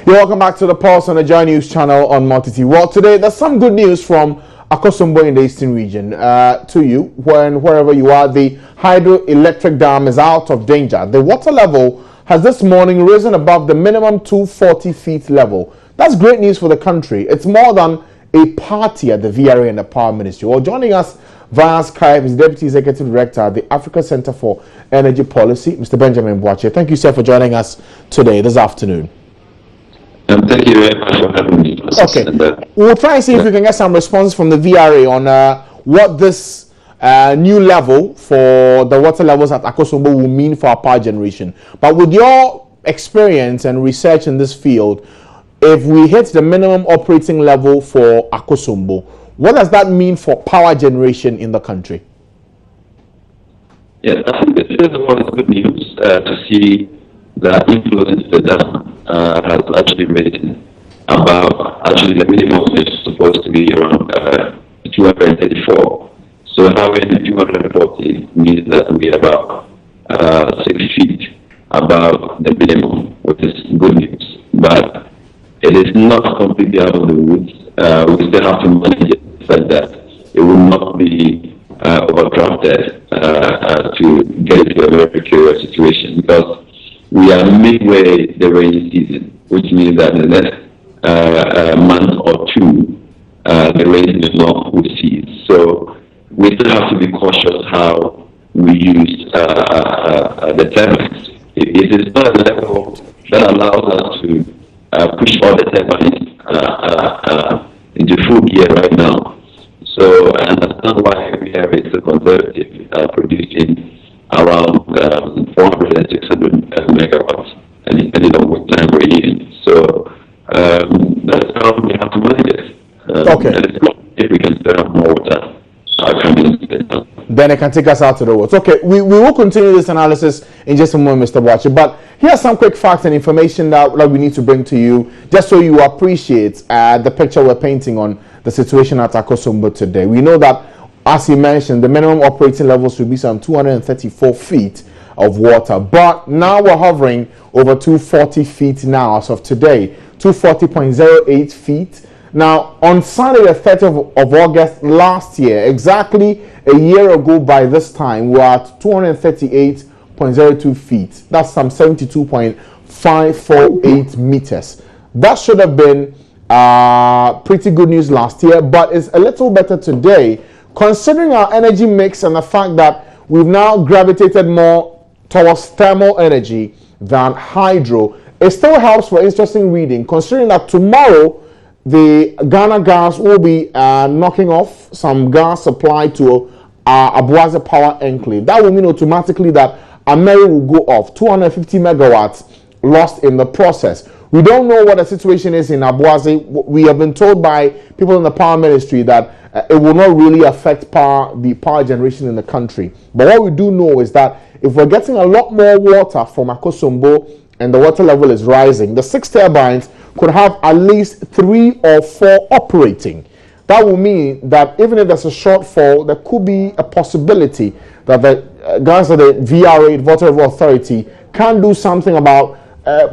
You're welcome back to the Pulse on the Joy News channel on Multi-T. Well, today there's some good news from Akosombo in the Eastern region to you. Wherever you are, the hydroelectric dam is out of danger. The water level has this morning risen above the minimum 240 feet level. That's great news for the country. It's more than a party at the VRA and the Power Ministry. Well, joining us via Skype is Deputy Executive Director at the Africa Center for Energy Policy, Mr. Benjamin Boakye. Thank you, sir, for joining us today, this afternoon. Thank you very much for having me. Okay, we'll try and see if we can get some responses from the VRA on what this new level for the water levels at Akosombo will mean for our power generation. But with your experience and research in this field, if we hit the minimum operating level for Akosombo, what does that mean for power generation in the country? Yeah, I think it is good news to see the influence the dam has actually made about the minimum is supposed to be around 234. So having 240 means that we are about 6 feet above the minimum, which is good news. But it is not completely out of the woods. We still have to manage it so that it will not be overdrafted to get into a very precarious situation, because we are midway the rainy season, which means that in the next month or two, the rain is not will cease. So we still have to be cautious how we use the turbines. It is not a level that allows us to push all the turbines into full gear right now. So I understand why we have it so conservative, producing around 400 and 600 megawatts, and depending on what time we're in. So that's how we have to manage it. Okay. If we can spare more water, then it can take us out to the woods. Okay, we will continue this analysis in just a moment, Mr. Boakye. But here's some quick facts and information that we need to bring to you, just so you appreciate the picture we're painting on the situation at Akosombo today. We know that, as he mentioned, the minimum operating levels should be some 234 feet of water. But now we're hovering over 240 feet now as of today, 240.08 feet. Now, on Sunday, the 30th of August last year, exactly a year ago by this time, we were at 238.02 feet. That's some 72.548 meters. That should have been pretty good news last year, but it's a little better today, considering our energy mix and the fact that we've now gravitated more towards thermal energy than hydro. It still helps for interesting reading, considering that tomorrow the Ghana Gas will be knocking off some gas supply to Abuaze Power Enclave. That will mean automatically that Ameri will go off, 250 megawatts lost in the process. We don't know what the situation is in Abuaze. We have been told by people in the Power Ministry that it will not really affect the power generation in the country. But what we do know is that if we're getting a lot more water from Akosombo and the water level is rising, the 6 turbines could have at least 3 or 4 operating. That will mean that even if there's a shortfall, there could be a possibility that the guys at the VRA, Water Authority, can do something about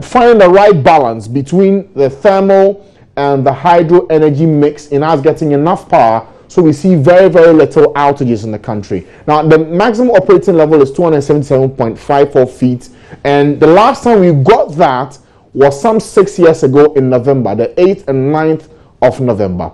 finding the right balance between the thermal and the hydro energy mix in us getting enough power so we see very, very little outages in the country. Now, the maximum operating level is 277.54 feet, and the last time we got that was some 6 years ago in November, the 8th and 9th of November.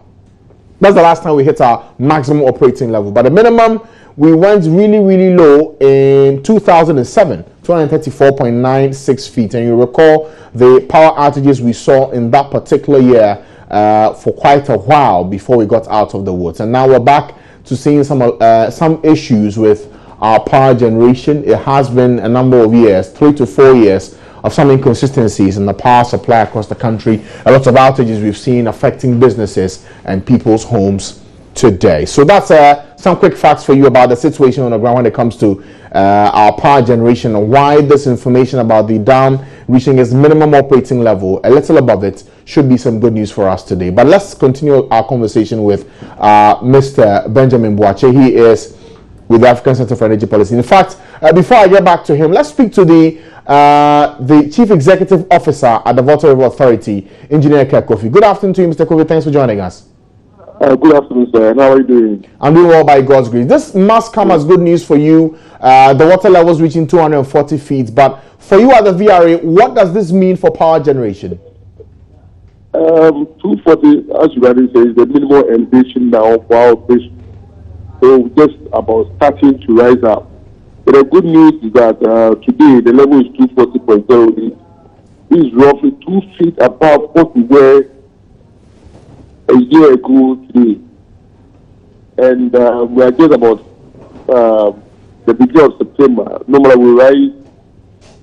That's the last time we hit our maximum operating level. But the minimum, we went really, really low in 2007, 234.96 feet. And you recall the power outages we saw in that particular year for quite a while before we got out of the woods. And now we're back to seeing some issues with our power generation. It has been a number of years, 3 to 4 years, of some inconsistencies in the power supply across the country. A lot of outages we've seen affecting businesses and people's homes today. So that's some quick facts for you about the situation on the ground when it comes to our power generation and why this information about the dam reaching its minimum operating level, a little above it, should be some good news for us today. But let's continue our conversation with Mr. Benjamin Boakye. He is with the African Center for Energy Policy. In fact, before I get back to him, let's speak to the the Chief Executive Officer at the Water River Authority, Engineer Kofi. Good afternoon to you, Mr. Kofi. Thanks for joining us. Good afternoon, sir. And how are you doing? I'm doing well by God's grace. This must come as good news for you. The water levels reaching 240 feet. But for you at the VRA, what does this mean for power generation? 240, as you already say, is the minimum elevation now for our operation. So just about starting to rise up. But the good news is that today the level is 240.08. This is roughly 2 feet above what we were a year ago today. And we are just about the beginning of September. Normally we rise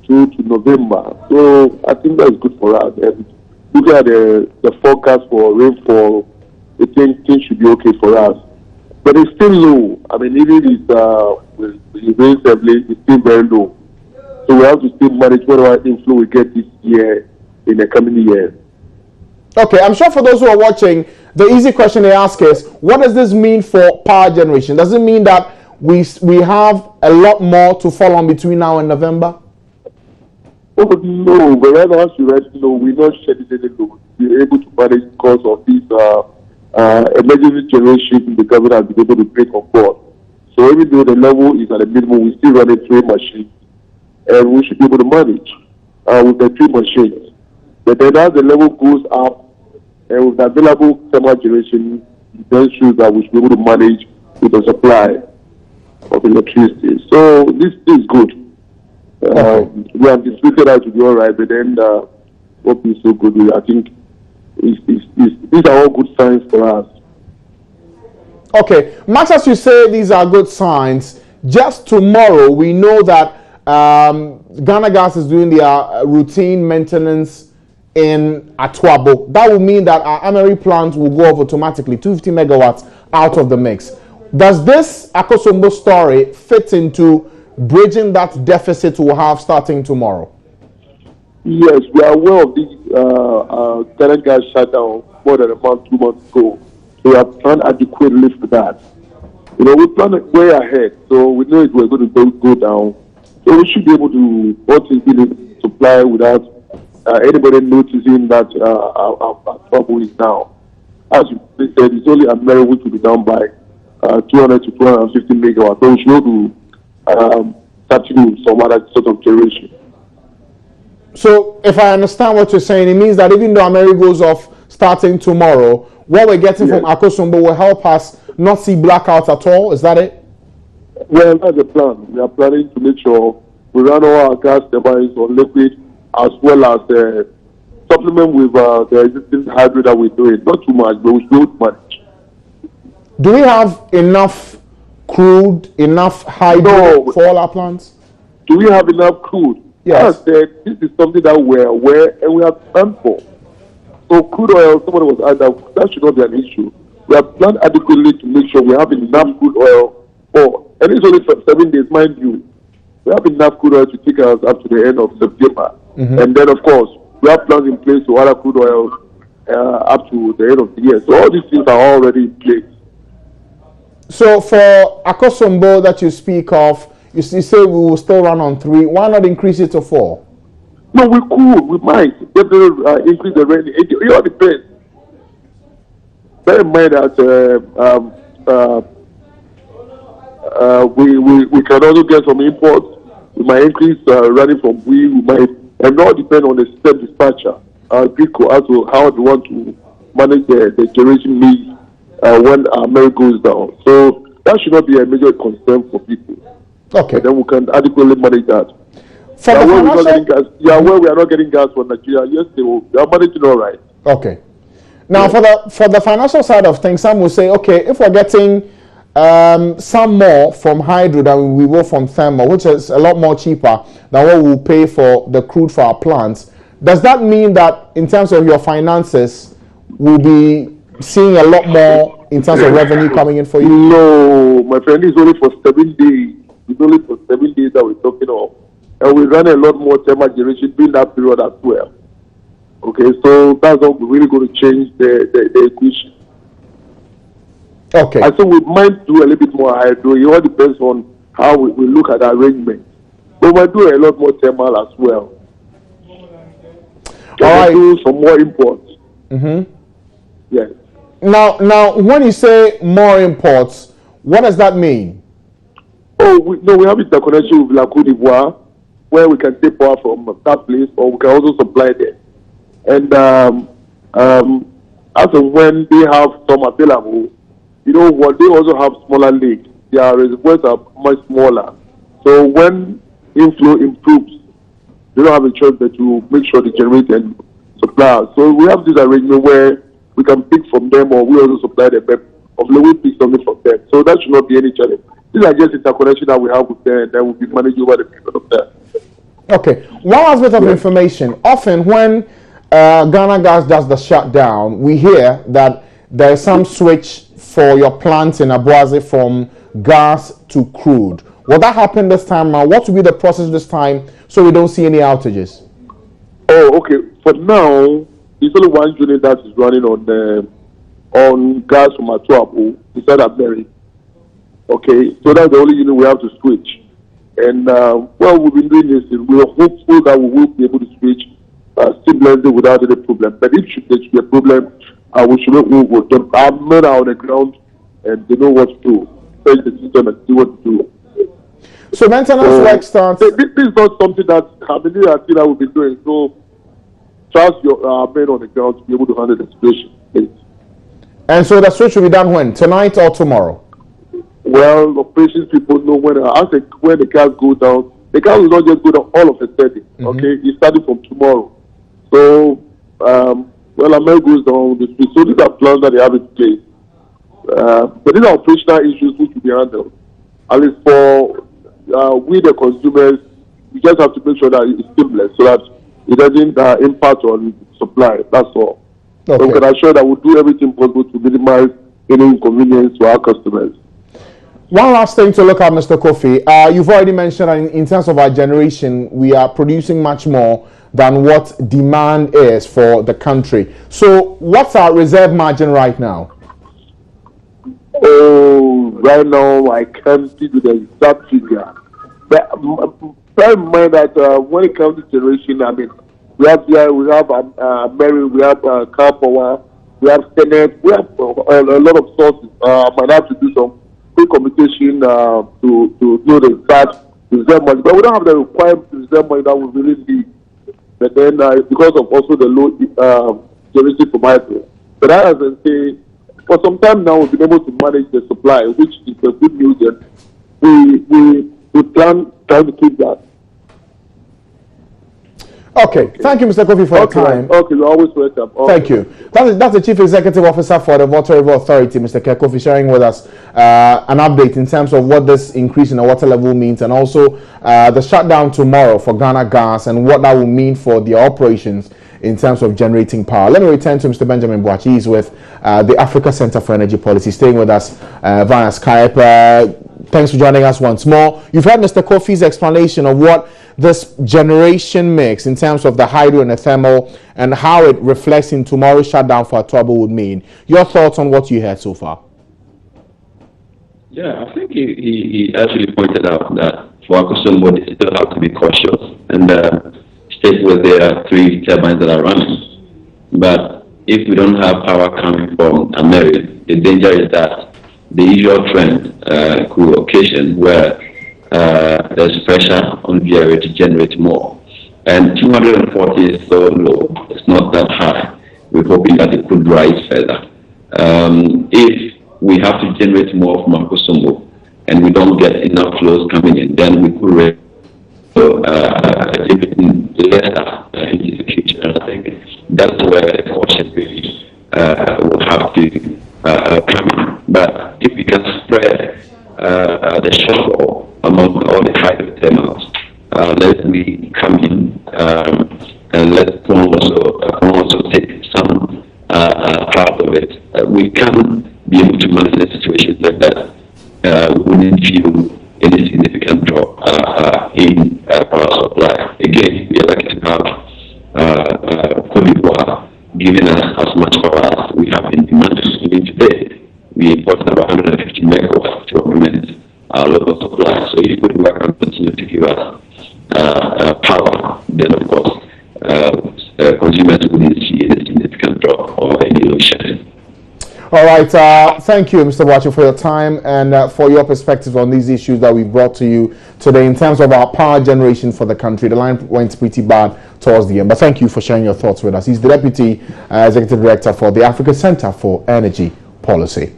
through to November. So I think that's good for us. And looking at the forecast for rainfall, I think things should be okay for us. But it's still low. I mean, even with rain heavily, it's still very low. So we have to still manage whatever inflow we get this year in the coming year. Okay, I'm sure for those who are watching, the easy question they ask is, what does this mean for power generation? Does it mean that we have a lot more to fall on between now and November? Oh, no, but right now, as you right know, we're not shedding any load. We're able to manage because of this emergency generation the government has been able to bring on board. So even though the level is at a minimum, we still running 3 machines, and we should be able to manage with the 3 machines. But then as the level goes up, and with the available thermal generation, then shows that we should be able to manage with the supply of electricity. So this is good. We anticipated that to be all right, but then what is so good, I think these are all good signs for us. Okay, much as you say these are good signs, just tomorrow we know that Ghana Gas is doing their routine maintenance in Atuabo. That will mean that our Emery plant will go off automatically, 250 megawatts out of the mix. Does this Akosombo story fit into bridging that deficit we'll have starting tomorrow? Yes, we are aware of this Ghana Gas shutdown more than a month, 2 months ago. So we have planned adequately for that. You know, we planned way ahead, so we know it was going to go down. So we should be able to be supply without anybody noticing that our trouble is down. As you said, it's only America which will be down by 200 to 250 megawatts. So we should be able to substitute some other sort of generation. So if I understand what you're saying, it means that even though America goes off starting tomorrow, what we're getting from Akosombo will help us not see blackouts at all. Is that it? Well, that's the plan. We are planning to make sure we run all our gas turbines on liquid, as well as supplement with the existing hydro that we're doing. Not too much, but we should manage. Do we have enough crude, enough hydro for all our plants? Do we have enough crude? Yes. As I said, this is something that we're aware and we have planned for. So crude oil, somebody was asked that should not be an issue. We have planned adequately to make sure we have enough crude oil for, and it's only for 7 days, mind you. We have enough crude oil to take us up to the end of September. And then, of course, we have plans in place to other crude oil up to the end of the year. So all these things are already in place. So for Akosombo that you speak of, you say we will still run on 3. Why not increase it to 4? No, we could. We might definitely increase the rent. It all depends. Bear in mind that we can also get some imports. We might increase running from we might, and all depend on the system dispatcher, GRICO, as to how they want to manage the generation needs when our merit goes down. So that should not be a major concern for people. Okay. And then we can adequately manage that. For the financial... we are not getting gas from Nigeria. Yes, they are managing all right. Okay. Now, for the financial side of things, some will say, okay, if we're getting some more from hydro than we will from thermal, which is a lot more cheaper than what we'll pay for the crude for our plants, does that mean that in terms of your finances, we'll be seeing a lot more in terms of revenue coming in for you? No, my friend, it's only for 7 days. It's only for 7 days that we're talking of. And we run a lot more thermal generation during that period as well. Okay, so that's how we're really going to change the equation. Okay. I think we might do a little bit more hydro. It all depends on how we look at the arrangement. We might do a lot more thermal as well. All right. Do some more imports. Yes. Now, when you say more imports, what does that mean? Oh, we have interconnection with La Côte d'Ivoire, where we can take power from that place, or we can also supply there. And as and when they have some available, you know what? They also have smaller lakes. Their reservoirs are much smaller. So when inflow improves, they don't have a choice but to make sure they generate and supply. So we have this arrangement where we can pick from them, or we also supply them. But of we pick something from them. So that should not be any challenge. These are just interconnection that we have with them, and that will be managed over the period of that. Okay. One last bit of information. Often when Ghana Gas does the shutdown, we hear that there is some switch for your plants in Abuaze from gas to crude. Will that happen this time now? What will be the process this time so we don't see any outages? Oh, okay. For now, there's only one unit that is running on gas from Atuabu instead of Mary. Okay, so that's the only unit we have to switch. And while we've been doing this, we are hopeful that we will be able to switch seamlessly without any problem. But if there should be a problem, we should not move with them. Our men are on the ground and they know what to do. Change the system and see what to do. So maintenance work starts. This is not something that that we've been doing. So trust your men on the ground to be able to handle the situation. Please. And so the switch will be done when? Tonight or tomorrow? Well, operations people know when the cars go down. The cars will not just go down all of a sudden. Okay, it's starting from tomorrow. So, when a man goes down the street, so these are plans that they have in place. But these are operational issues which will be handled. At least for we the consumers, we just have to make sure that it's seamless so that it doesn't impact on supply. That's all. Okay. So we can assure that we'll do everything possible to minimize any inconvenience to our customers. One last thing to look at, Mr. Kofi. You've already mentioned that in terms of our generation, we are producing much more than what demand is for the country. So what's our reserve margin right now? Oh, right now I can't give you the exact figure. But bear in mind that when it comes to generation, I mean, we have Mary, we have Car Power, we have Senate, we have a lot of sources. I might have to do some communication to know the exact reserve money, but we don't have the required reserve money that we really need. But then because of also the low generation from hydro. But as I say, for some time now we've been able to manage the supply, which is a good news, and we plan to keep that. Okay, thank you, Mr. Kofi, for your time. Okay, you're always welcome. Okay. Thank you. That's the Chief Executive Officer for the Water River Authority, Mr. Kofi, sharing with us an update in terms of what this increase in the water level means, and also the shutdown tomorrow for Ghana Gas and what that will mean for the operations in terms of generating power. Let me return to Mr. Benjamin Boachi. He's with the Africa Center for Energy Policy, staying with us via Skype. Thanks for joining us once more. You've heard Mr. Kofi's explanation of what this generation mix in terms of the hydro and the thermal and how it reflects in tomorrow's shutdown for Atuabu would mean. Your thoughts on what you heard so far? Yeah, I think he actually pointed out that for Akosombo, they still have to be cautious and state where there are 3 turbines that are running. But if we don't have power coming from America, the danger is that the usual trend could occasion where there's pressure on the area to generate more. And 240 is so low, it's not that high. We're hoping that it could rise further. If we have to generate more from Akosombo and we don't get enough flows coming in, then we could raise even lesser into the future. And I think that's where the caution really will have to come in. But if we can spread the shortfall among all the hydro terminals, let me come in and let also take some part of it. We can be able to manage the situation like that. We wouldn't feel any significant drop in power supply. Again, we are lucky to have Côte d'Ivoire giving us as much power as we have in demand even today. We import about 150 megawatts to augment our local supply. So if Côte d'Ivoire can continue to give us All right. Thank you, Mr. Boachi, for your time and for your perspective on these issues that we brought to you today in terms of our power generation for the country. The line went pretty bad towards the end, but thank you for sharing your thoughts with us. He's the Deputy Executive Director for the Africa Center for Energy Policy.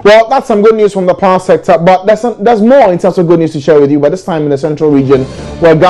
Well, that's some good news from the power sector, but there's more in terms of good news to share with you. But this time in the central region, where government